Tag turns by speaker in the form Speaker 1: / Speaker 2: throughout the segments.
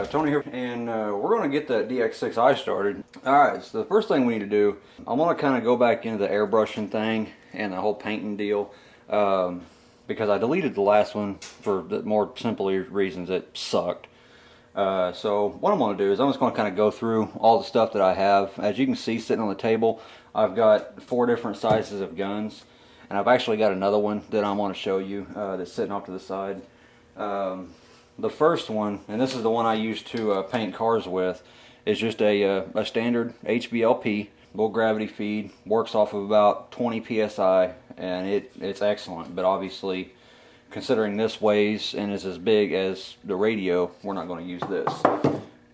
Speaker 1: Tony here, and we're going to get that DX6i started. Alright, so the first thing we need to do, I want to kind of go back into the airbrushing thing and the whole painting deal, because I deleted the last one for the more simple reasons. It sucked. So what I'm going to do is I'm just going to kind of go through all the stuff that I have. As you can see sitting on the table, I've got 4 different sizes of guns, and I've actually got another one that I want to show you that's sitting off to the side. The first one, and this is the one I used to paint cars with, is just a standard HBLP, low gravity feed, works off of about 20 psi, and it's excellent. But obviously, considering this weighs and is as big as the radio, we're not going to use this.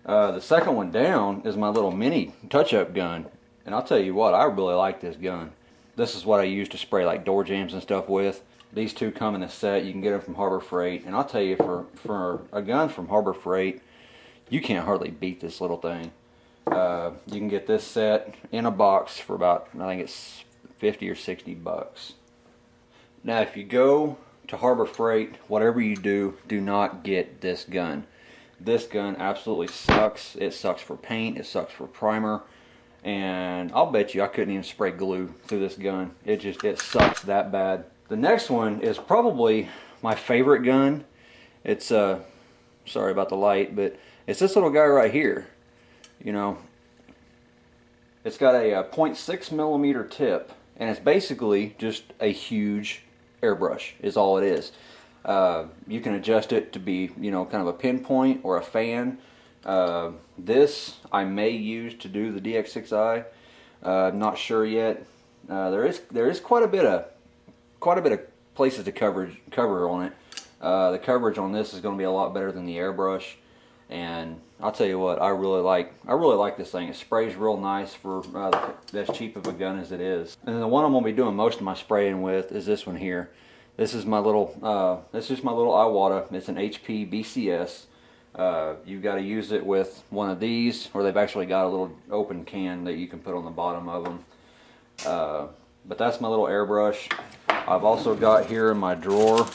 Speaker 1: The second one down is my little mini touch-up gun, and I'll tell you what, I really like this gun. This is what I use to spray like door jams and stuff with. These two come in a set. You can get them from Harbor Freight, and I'll tell you, for a gun from Harbor Freight, you can't hardly beat this little thing. You can get this set in a box for about, I think it's 50 or 60 bucks. Now, if you go to Harbor Freight, whatever you do, do not get this gun. This gun absolutely sucks. It sucks for paint. It sucks for primer. And I'll bet you I couldn't even spray glue through this gun. It sucks that bad. The next one is probably my favorite gun. It's sorry about the light, but it's this little guy right here. You know, it's got a 0.6 millimeter tip, and it's basically just a huge airbrush is all it is. You can adjust it to be, you know, kind of a pinpoint or a fan. This I may use to do the DX6i. I'm not sure yet. There is quite a bit of places to cover on it. The coverage on this is going to be a lot better than the airbrush, and I'll tell you what, I really like this thing. It sprays real nice for as cheap of a gun as it is. And then the one I'm going to be doing most of my spraying with is this one here. This is my little Iwata. It's an HP BCS. You've got to use it with one of these, or they've actually got a little open can that you can put on the bottom of them. But that's my little airbrush. I've also got here in my drawer,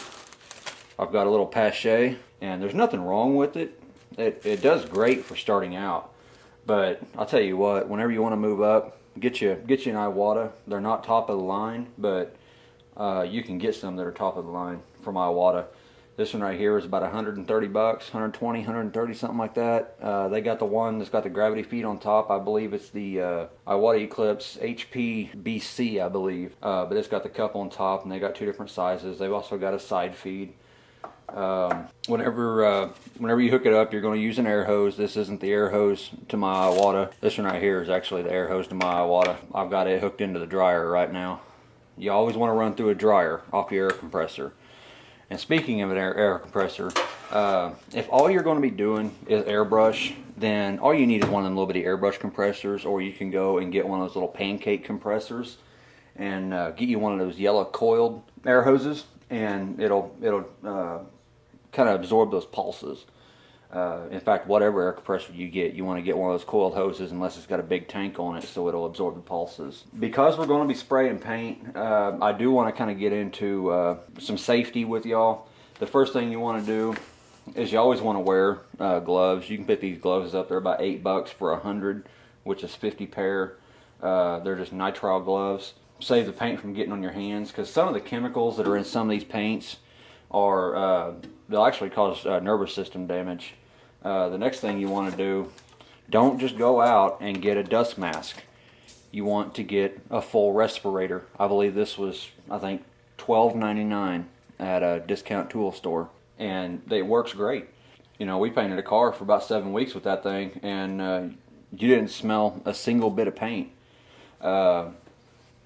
Speaker 1: I've got a little Pache, and there's nothing wrong with it. It does great for starting out. But I'll tell you what, whenever you want to move up, get you an Iwata. They're not top of the line, but you can get some that are top of the line from Iwata. This one right here is about 130 bucks, 120, 130, something like that. They got the one that's got the gravity feed on top. I believe it's the Iwata Eclipse HP BC, I believe. But it's got the cup on top, and they got 2 different sizes. They've also got a side feed. Whenever you hook it up, you're going to use an air hose. This isn't the air hose to my Iwata. This one right here is actually the air hose to my Iwata. I've got it hooked into the dryer right now. You always want to run through a dryer off your air compressor. And speaking of an air compressor, if all you're going to be doing is airbrush, then all you need is one of them little bitty airbrush compressors, or you can go and get one of those little pancake compressors and get you one of those yellow coiled air hoses, and it'll kind of absorb those pulses. In fact, whatever air compressor you get, you want to get one of those coiled hoses, unless it's got a big tank on it, so it'll absorb the pulses. Because we're going to be spraying paint, I do want to kind of get into some safety with y'all. The first thing you want to do is you always want to wear gloves. You can pick these gloves up. They're about 8 bucks for 100, which is 50 pair. They're just nitrile gloves. Save the paint from getting on your hands, because some of the chemicals that are in some of these paints are they'll actually cause nervous system damage. The next thing you want to do, don't just go out and get a dust mask. You want to get a full respirator. I believe this was, I think, $12.99 at a discount tool store, and it works great. You know, we painted a car for about 7 weeks with that thing, and you didn't smell a single bit of paint. Now,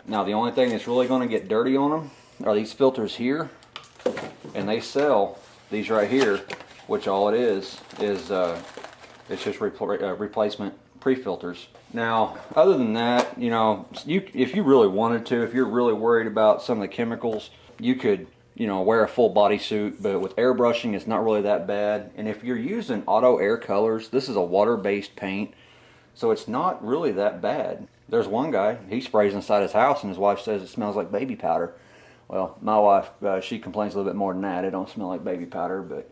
Speaker 1: the only thing that's really going to get dirty on them are these filters here, and they sell these right here, which all it is it's just replacement pre-filters. Now, other than that, you know, if you really wanted to, if you're really worried about some of the chemicals, you could, you know, wear a full bodysuit. But with airbrushing, it's not really that bad. And if you're using auto air colors, this is a water-based paint, so it's not really that bad. There's one guy, he sprays inside his house, and his wife says it smells like baby powder. Well, my wife, she complains a little bit more than that. It don't smell like baby powder, but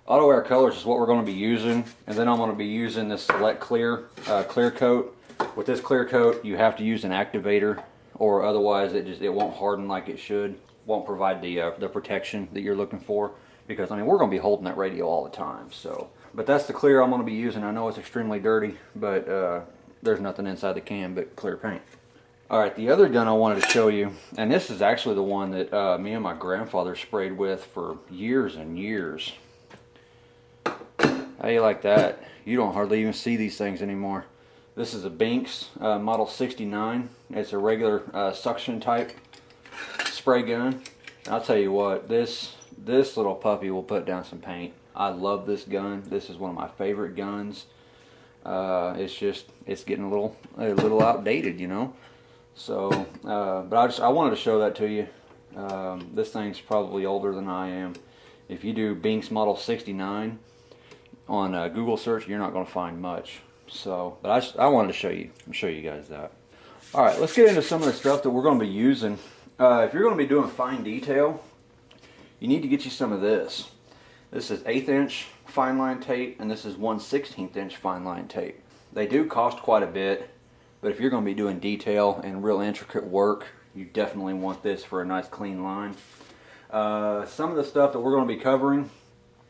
Speaker 1: Auto Air Colors is what we're going to be using, and then I'm going to be using this Select Clear clear coat. With this clear coat, you have to use an activator, or otherwise it won't harden like it should. Won't provide the protection that you're looking for, because I mean we're going to be holding that radio all the time. So, but that's the clear I'm going to be using. I know it's extremely dirty, but there's nothing inside the can but clear paint. All right, the other gun I wanted to show you, and this is actually the one that me and my grandfather sprayed with for years and years. How you like that? You don't hardly even see these things anymore. This is a Binks Model 69. It's a regular suction type spray gun. And I'll tell you what, this little puppy will put down some paint. I love this gun. This is one of my favorite guns. It's getting a little outdated, you know. So, but I wanted to show that to you. This thing's probably older than I am. If you do Binks Model 69 on Google search, you're not going to find much. So, but I wanted to show you guys that. All right, let's get into some of the stuff that we're going to be using. If you're going to be doing fine detail, you need to get you some of this. This is 1/8 inch fine line tape, and this is 1/16 inch fine line tape. They do cost quite a bit, but if you're going to be doing detail and real intricate work, you definitely want this for a nice clean line. Some of the stuff that we're going to be covering,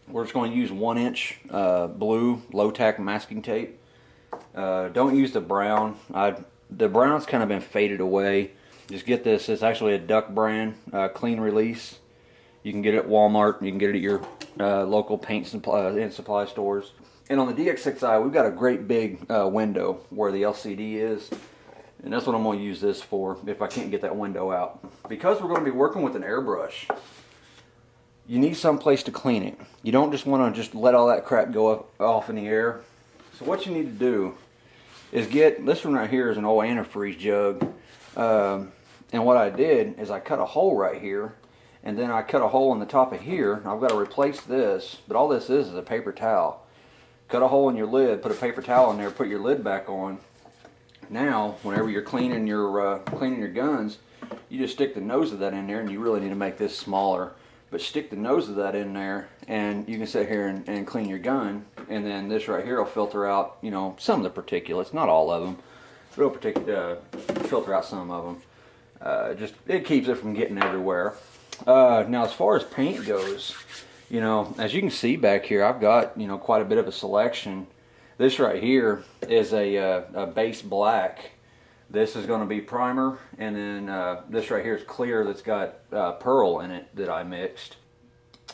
Speaker 1: we're just going to use 1 inch blue low tack masking tape. Don't use the brown. The brown's kind of been faded away. Just get this. It's actually a Duck brand clean release. You can get it at Walmart. You can get it at your local paint and supply stores. And on the DX6i, we've got a great big window where the LCD is. And that's what I'm going to use this for if I can't get that window out. Because we're going to be working with an airbrush, you need some place to clean it. You don't just want to just let all that crap go off in the air. So what you need to do is get, this one right here is an old antifreeze jug. And what I did is I cut a hole right here, and then I cut a hole in the top of here. I've got to replace this, but all this is a paper towel. Cut a hole in your lid, put a paper towel in there, put your lid back on. Now, whenever you're cleaning your guns, you just stick the nose of that in there, and you really need to make this smaller. But stick the nose of that in there, and you can sit here and clean your gun, and then this right here will filter out, you know, some of the particulates, not all of them. It'll filter out some of them. It keeps it from getting everywhere. Now, as far as paint goes, you know, as you can see back here, I've got, you know, quite a bit of a selection. This right here is a base black. This is going to be primer, and then this right here is clear that's got pearl in it that I mixed.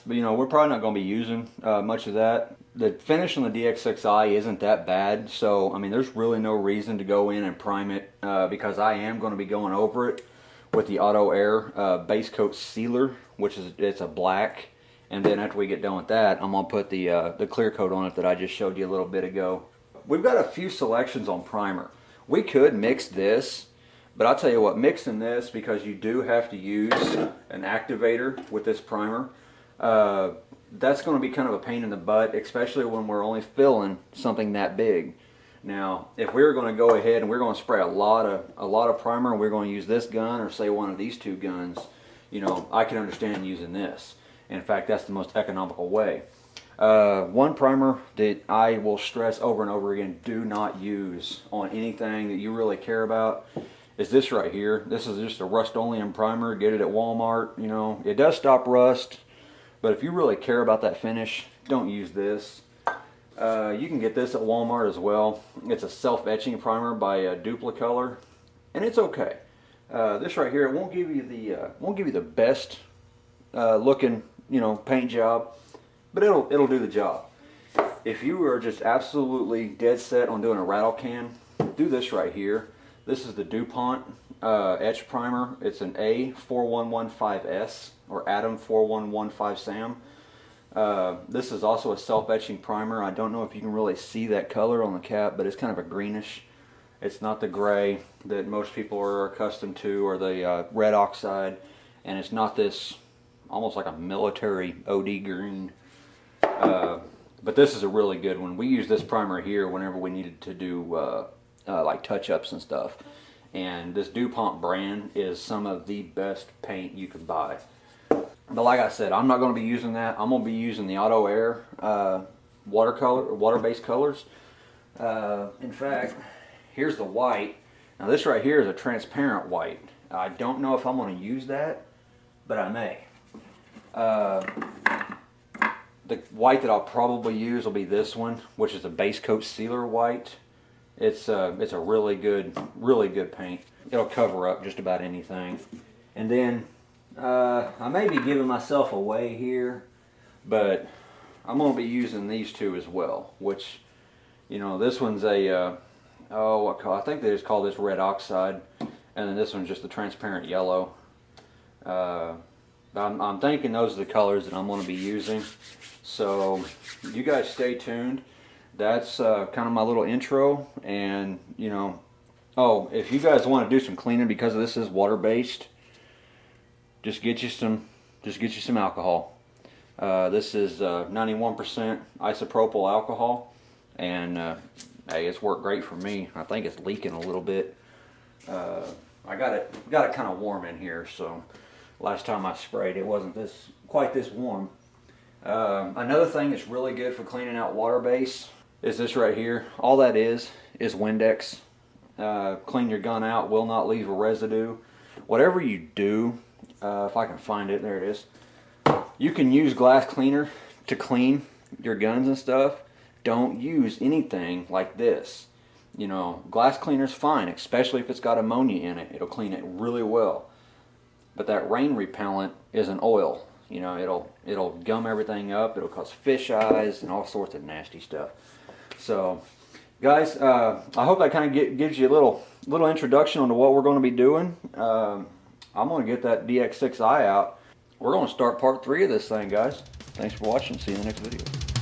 Speaker 1: But you know, we're probably not going to be using much of that. The finish on the DX6i isn't that bad, so I mean there's really no reason to go in and prime it because I am going to be going over it with the Auto Air base coat sealer, which is it's a black. And then after we get done with that, I'm going to put the clear coat on it that I just showed you a little bit ago. We've got a few selections on primer. We could mix this, but I'll tell you what, mixing this, because you do have to use an activator with this primer, that's going to be kind of a pain in the butt, especially when we're only filling something that big. Now, if we're going to go ahead and we're going to spray a lot of primer, and we're going to use this gun or say one of these two guns, you know, I can understand using this. In fact, that's the most economical way. One primer that I will stress over and over again, do not use on anything that you really care about, is this right here. This is just a rust-oleum primer. Get it at Walmart. You know, it does stop rust, but if you really care about that finish, don't use this. You can get this at Walmart as well. It's a self-etching primer by Duplicolor, and it's okay. This right here, it won't give you the best looking, you know, paint job, but it'll do the job. If you are just absolutely dead set on doing a rattle can, do this right here. This is the DuPont etch primer. It's an A4115S or Adam 4115 Sam. This is also a self-etching primer. I don't know if you can really see that color on the cap, but it's kind of a greenish. It's not the gray that most people are accustomed to, or the red oxide, and it's not this almost like a military OD green. But this is a really good one. We use this primer here whenever we needed to do like touch-ups and stuff. And this DuPont brand is some of the best paint you can buy. But like I said, I'm not going to be using that. I'm going to be using the Auto Air water-based colors. In fact, here's the white. Now this right here is a transparent white. I don't know if I'm going to use that, but I may. The white that I'll probably use will be this one, which is a base coat sealer white. It's a really good paint. It'll cover up just about anything. And then I may be giving myself away here, but I'm going to be using these two as well. Which, you know, this one's a I think they just call this red oxide, and then this one's just a transparent yellow. I'm thinking those are the colors that I'm going to be using. So you guys stay tuned. That's kind of my little intro. And you know, oh, if you guys want to do some cleaning, because this is water based, just get you some alcohol. This is 91% isopropyl alcohol, and hey, it's worked great for me. I think it's leaking a little bit. I got it kind of warm in here, so last time I sprayed it wasn't quite this warm. Another thing that's really good for cleaning out water base is this right here. All that is Windex. Clean your gun out, will not leave a residue. Whatever you do, if I can find it, there it is. You can use glass cleaner to clean your guns and stuff. Don't use anything like this. You know, glass cleaner's fine, especially if it's got ammonia in it. It'll clean it really well. But that rain repellent is an oil. You know, it'll gum everything up. It'll cause fish eyes and all sorts of nasty stuff. So, guys, I hope that kind of gives you a little introduction onto what we're going to be doing. I'm going to get that DX6i out. We're going to start part 3 of this thing, guys. Thanks for watching. See you in the next video.